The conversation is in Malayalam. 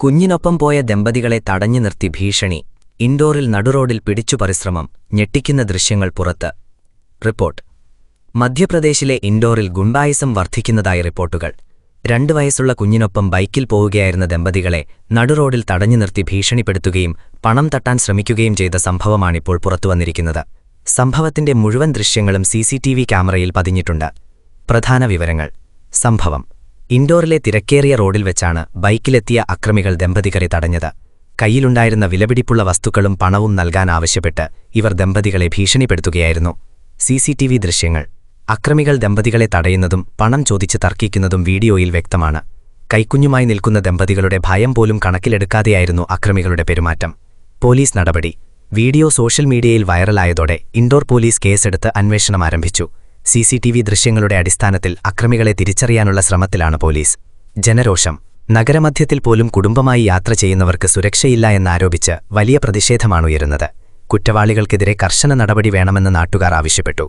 കുഞ്ഞിനൊപ്പം പോയ ദമ്പതികളെ തടഞ്ഞു നിർത്തി ഭീഷണി. ഇൻഡോറിൽ നടുറോഡിൽ പിടിച്ചു പരിശ്രമം. ഞെട്ടിക്കുന്ന ദൃശ്യങ്ങൾ പുറത്ത്. റിപ്പോർട്ട്. മധ്യപ്രദേശിലെ ഇൻഡോറിൽ ഗുണ്ടായിസം വർദ്ധിക്കുന്നതായി റിപ്പോർട്ടുകൾ. 2 വയസ്സുള്ള കുഞ്ഞിനൊപ്പം ബൈക്കിൽ പോവുകയായിരുന്ന ദമ്പതികളെ നടുറോഡിൽ തടഞ്ഞു നിർത്തി ഭീഷണിപ്പെടുത്തുകയും പണം തട്ടാൻ ശ്രമിക്കുകയും ചെയ്ത സംഭവമാണിപ്പോൾ പുറത്തുവന്നിരിക്കുന്നത്. സംഭവത്തിന്റെ മുഴുവൻ ദൃശ്യങ്ങളും CCTV ക്യാമറയിൽ പതിഞ്ഞിട്ടുണ്ട്. പ്രധാന വിവരങ്ങൾ. സംഭവം: ഇൻഡോറിലെ തിരക്കേറിയ റോഡിൽ വെച്ചാണ് ബൈക്കിലെത്തിയ അക്രമികൾ ദമ്പതികളെ തടഞ്ഞത്. കയ്യിലുണ്ടായിരുന്ന വിലപിടിപ്പുള്ള വസ്തുക്കളും പണവും നൽകാൻ ആവശ്യപ്പെട്ട് ഇവർ ദമ്പതികളെ ഭീഷണിപ്പെടുത്തുകയായിരുന്നു. CCTV ദൃശ്യങ്ങൾ. അക്രമികൾ ദമ്പതികളെ തടയുന്നതും പണം ചോദിച്ച് തർക്കിക്കുന്നതും വീഡിയോയിൽ വ്യക്തമാണ്. കൈക്കുഞ്ഞുമായി നിൽക്കുന്ന ദമ്പതികളുടെ ഭയം പോലും കണക്കിലെടുക്കാതെയായിരുന്നു അക്രമികളുടെ പെരുമാറ്റം. പോലീസ് നടപടി. വീഡിയോ സോഷ്യൽ മീഡിയയിൽ വൈറലായതോടെ ഇൻഡോർ പോലീസ് കേസെടുത്ത് അന്വേഷണം ആരംഭിച്ചു. CCTV ദൃശ്യങ്ങളുടെ അടിസ്ഥാനത്തിൽ അക്രമികളെ തിരിച്ചറിയാനുള്ള ശ്രമത്തിലാണ് പോലീസ്. ജനരോഷം. നഗരമധ്യത്തിൽ പോലും കുടുംബമായി യാത്ര ചെയ്യുന്നവർക്ക് സുരക്ഷയില്ല എന്നാരോപിച്ച് വലിയ പ്രതിഷേധമാണുയരുന്നത്. കുറ്റവാളികൾക്കെതിരെ കർശന നടപടി വേണമെന്ന് നാട്ടുകാർ ആവശ്യപ്പെട്ടു.